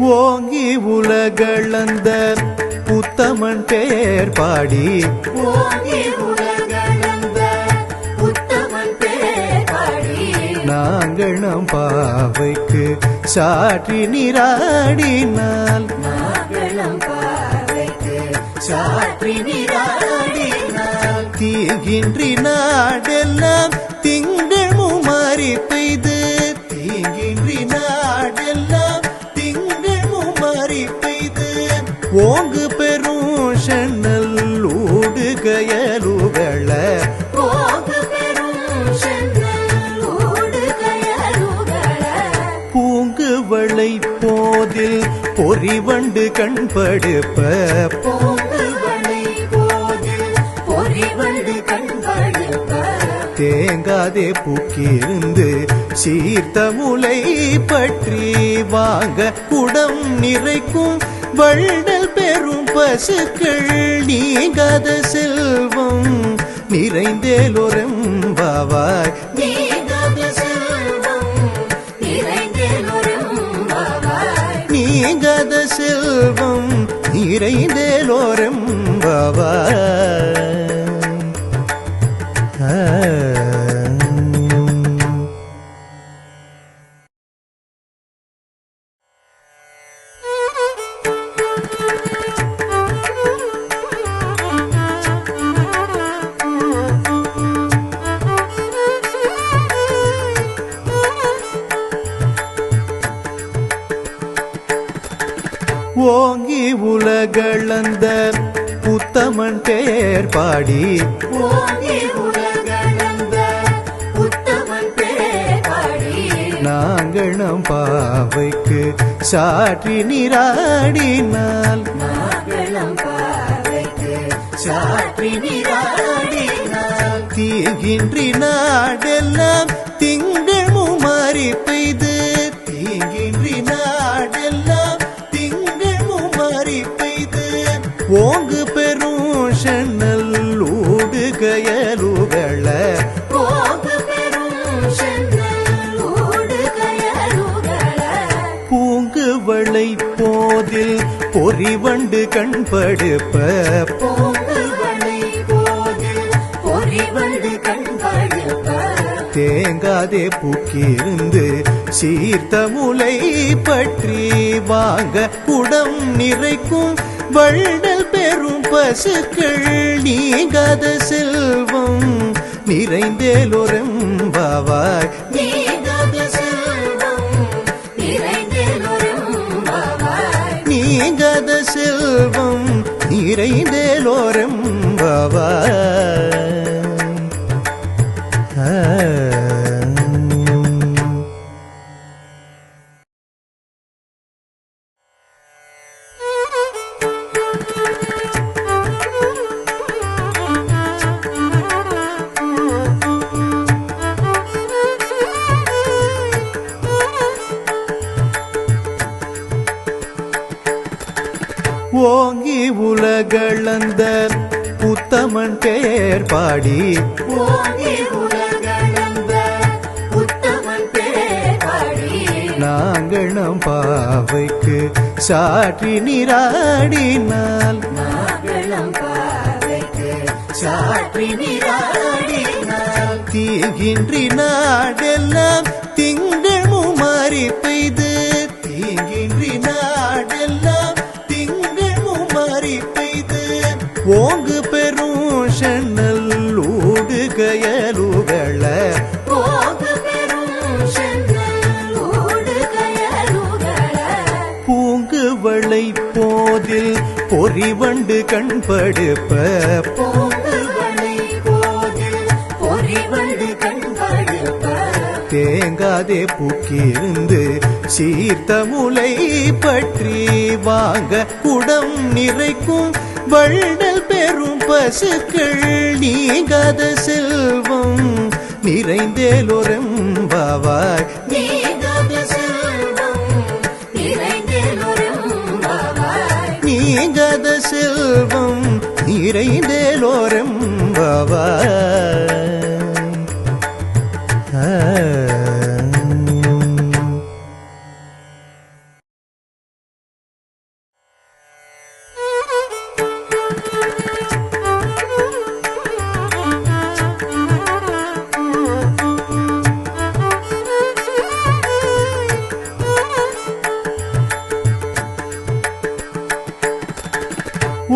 ஓங்கி உலகளந்த உத்தமன் பேர் பாடி நாங்கள் நம் பாவைக்கு சாற்றி நீராடினால் தீங்கின்றி நாடெல்லாம் திங்கள் முமாறி பெய்து தீங்கின்றி நாடெல்லாம் திங்கள் முமாறி பெய்து ஓங்கு பெரும் சென்னல் ஊடுகயலுகள பூங்கு வளை போதில் பொறிவண்டு கண்படுப்ப தேங்காதே பூக்கிருந்து சீர்த்த முலை பற்றி வாங்க குடம் நிறைக்கும் வள்ளல் பெரும் பசுக்கள் நீங்காத செல்வம் நிறைந்தேலொரெம்பாவாய் நீங்காத செல்வம் நிறைந்தேலொரெம்பாவாய் ஓங்கி உலகளந்த உத்தமன் பேர் பாடி நாங்கள் நம் பாவைக்கு சாற்றி நீராடினால் தீங்கின்றி நாடெல்லாம் திங்கள் முமாறி பெய்து தீங்கின்றி நாடெல்லாம் திங்கள் முமாறி பெய்து ஓங்கு பெரும் சென்னல் ஊடுகயலுகள பூங்கு வளை போதில் பொறிவண்டு கண்படுப்ப தேங்காதே பூக்கிருந்து சீர்த்த முலை பற்றி வாங்க குடம் நிறைக்கும் வள்ளல் பெரும் பசுக்கள் நீங்காத செல்வம் நிறைந்தேலொரெம்பாவாய் நீங்காத செல்வம் நிறைந்தேலொரெம்பாவாய் ஓங்கி உலகளந்த உத்தமன் பேர் பாடி நாங்கள் நம் பாவைக்கு சாற்றி நீராடினால் தீங்கின்றி நாடெல்லாம் திங்கள் முமாறி பெய்து தீங்கின்றி நாடெல்லாம் ஓங்கு பெரும் சென்னல் ஊடுகயலுகள பூங்கு வளை போதில் பொறிவண்டு கண்படுப்ப தேங்காதே பூக்கிருந்து சீர்த்த முலை பற்றி வாங்க குடம் நிறைக்கும் வள்ளல் பெரும் பசுக்கள் நீங்காத செல்வம் நிறைந்தேலொரெம்பாவாய் நீங்காத செல்வம் நிறைந்தேலொரெம்பாவாய்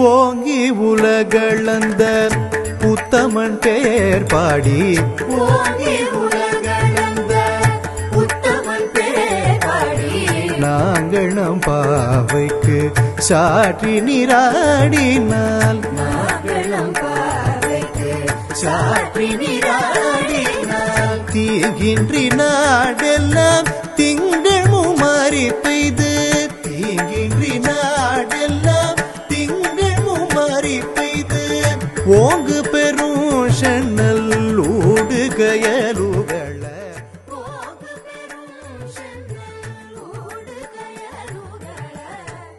ஓங்கி உலகளந்த உத்தமன் பெயர் பாடி ஓங்கி உலகளந்த உத்தமன் பெயர் பாடி நாங்கள் நம் பாவைக்கு சாற்றி நீராடினால் நாங்களும் பாவைக்கு சாற்றி நீராடினால் தீங்கின்றி நாடெல்லாம் திங்கள் முமாறி பெய்து தீங்கின்றி நாடெல்லாம் திங்கள் முமாறி பெய்து ஓங்கு பெரும் சென்னல் ஊடுகயலுகள போகு பெரும் சென்னல் ஊடுகயலுகள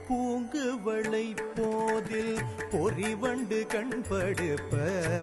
பூங்குவளை போதில் பொறிவண்டு கண்படுப்ப